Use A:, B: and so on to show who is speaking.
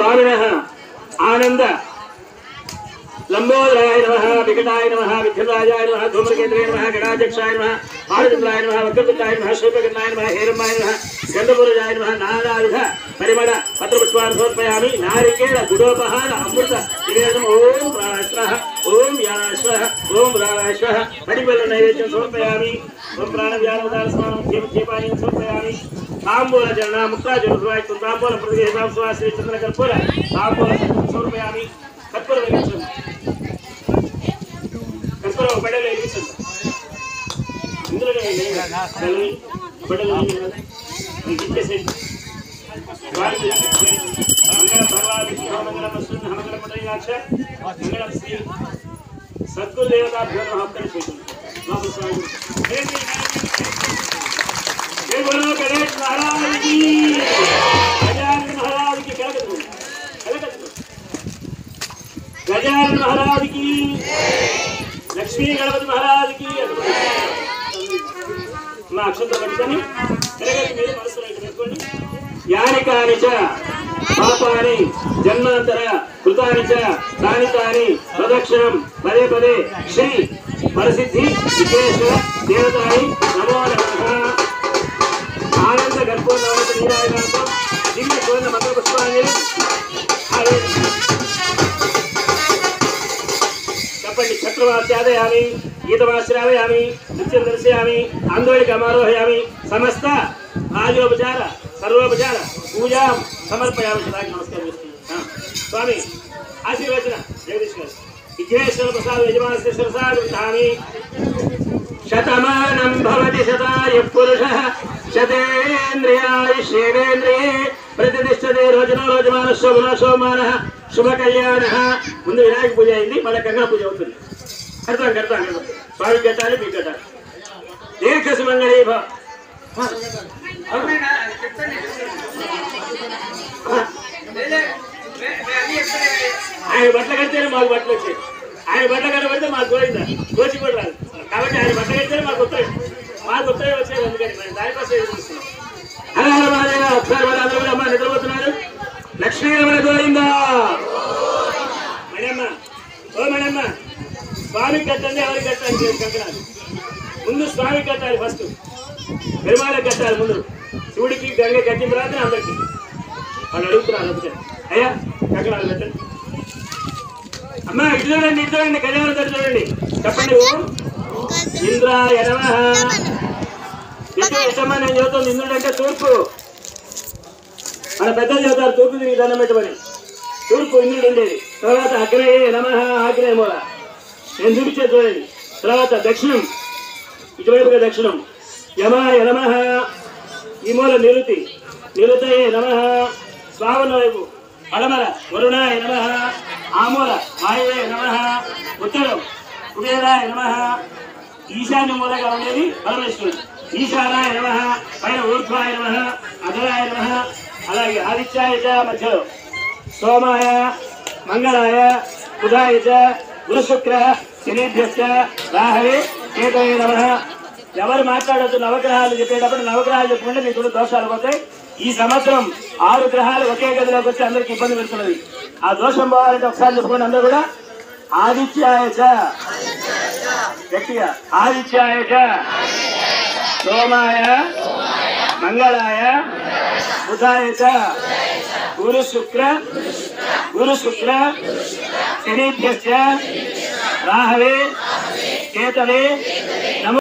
A: स्वामिनः आनंद लंबोदराय नमः विकटाय नमः विघ्नराजाय नमः धूम्रकेतुवे नमः गणाध्यक्षाय नमः पारचंद्राय नमः वक्रतुण्डाय नमः श्वेतकर्णाय नमः हेरम्बाय नमः गंधपूरजाय नमः नानाविध परिमळ पत्रपुष्पान् समर्पयामि नारिकेल गुडोपहार अमृत निवेदनम् ओम प्राणाश्वः ओम यानाश्वः ओम प्राणाश्वः परिमळ नैवेद्यं समर्पयामि ओम प्राणव्यानोदान स्नानं दीपानि समर्पयामि तांबूल जन मुक्ताजलुवाय तांबूल प्रतिगृहां सुवासि चंद्रकर्पूर तांबूल समर्पयामि कर्पूर वेलिगिंचंడి कर्पूर बडले वेलिगिंचండి ఇందులో వేయాలి బడలు ఇచ్చేసేయండి వారికి మంగళ భగవాన్ మంగళ మస్తు మంగళ పటయాక్ష మంగళ శ్రీ సద్గురు దేవతాభ్యో నమః చేయండి బాబు స్వామి జై బోలో గణేష్ మహారాజ్ की గజానన మహారాజ్ की కలకత్తు गजानन महाराज की लक्ष्मी गणपति महाराज की यानि कानि च पापानि जन्मांतर कृतानि च तानि तानि प्रदक्षिणं पदे पदे श्री परसिद्धि विशेष देवताय नमो नमः आनंद गर्भो नवत नीराजनाथ दिव्य स्वर्ण मंगल पुष्पांजलि छत्रवास्यादयामि गीतवाश्रावयामि नृत्यं दर्शयामि आन्दोलिकमारोहयामि समस्त आयोपचार सर्वोपचार पूजां समर्पयामि सदा नमस्कारः स्वामी आशीर्वचन जगदीश्वर विघ्नेश्वर प्रसाद यजमानस्य शिरसा गृह्णामि शतमानं भवति शताय पुरुषः शतेन्द्रियायुष्येवेन्द्रिये प्रतिष्ठते रोजनो रोजमानः शोभनो शोभमानः शुभ कल्याणः ముందు వినాయక పూజ అయింది మళ్ళీ గంగా పూజ అవుతుంది కడతాం స్వామి కట్టాలి మీకు కట్టాలి దీర్ఘ సుమంగళీ భవ ఆయన బట్టలు కడితేనే మాకు బట్టలు వచ్చాయి ఆయన బట్టలు కట్టబడితే మాకు గోయిందా గోచి కూడా రాదు కాబట్టి ఆయన బట్టలు కడితేనే మాకు వస్తాయి వచ్చాయి అందుకని దానికోసం ఎదురుస్తున్నాం హర హర మహాదేవ ఒకసారి వాళ్ళందరూ కూడా అమ్మ నిద్రపోతున్నారు లక్ష్మీ రమణ గోవిందా మేడమ్మ ఓ మేడమ్మ స్వామి కట్టండి ఎవరికి కట్టాలి కంకణాలు ముందు స్వామి కట్టాలి ఫస్ట్ పెరుమాళకి కట్టాలి ముందు శివుడికి గంగ కట్టిన తర్వాత అందరికి వాళ్ళు అడుగుతున్నారు అందుకే అయ్యా కంకణాలు కట్టండి అమ్మ ఇటు చూడండి గజాన చూడండి చెప్పండి ఓం ఇంద్రాయ నమః ఇష్టమా నేను చదువుతుంది ఇంద్రుడు అంటే తూర్పు మన పెద్దలు చదువుతారు తూర్పు తిరిగి దండం పెట్టమని తూర్పు ఇంద్రుడు ఉండేది తర్వాత అగ్రయే నమః ఆగ్నేయ మూల నేను చూపించే చూడండి తర్వాత దక్షిణం ఇటువైపుగా దక్షిణం యమాయ నమః ఈ మూల నిరుతయే నమః శ్రావణ వైపు పడమర వరుణాయ నమః ఆమూల వాయువే నమః ఉత్తరం కుబేరాయ నమః ఈశాన్య మూలగా ఉండేది పరమేశ్వరుడు ఈశానాయ నమః పైన ఊర్ధ్వాయ నమః అధరాయ నమః అలాగే ఆదిత్యాయ చ మధ్యలో సోమాయ మంగళాయ బుధాయ చ గురు శుక్ర శనిభ్యశ్చ రాహవే కేతవే నమః ఎవరు మాట్లాడొద్దు నవగ్రహాలు చెప్పేటప్పుడు నవగ్రహాలు చెప్పుకుంటే మీకు దోషాలు పోతాయి ఈ సంవత్సరం 6 గ్రహాలు ఒకే గదిలోకి వచ్చి అందరికి ఇబ్బంది పెడుతున్నది ఆ దోషం పోవాలంటే ఒకసారి చెప్పుకోండి అందరూ కూడా ఆదిత్యాయ చ గట్టిగా ఆదిత్యాయ చ సోమాయ మంగళాయ బుధాయ చ గురు శుక్ర శనిభ్యశ్చ రాహవే కేతవే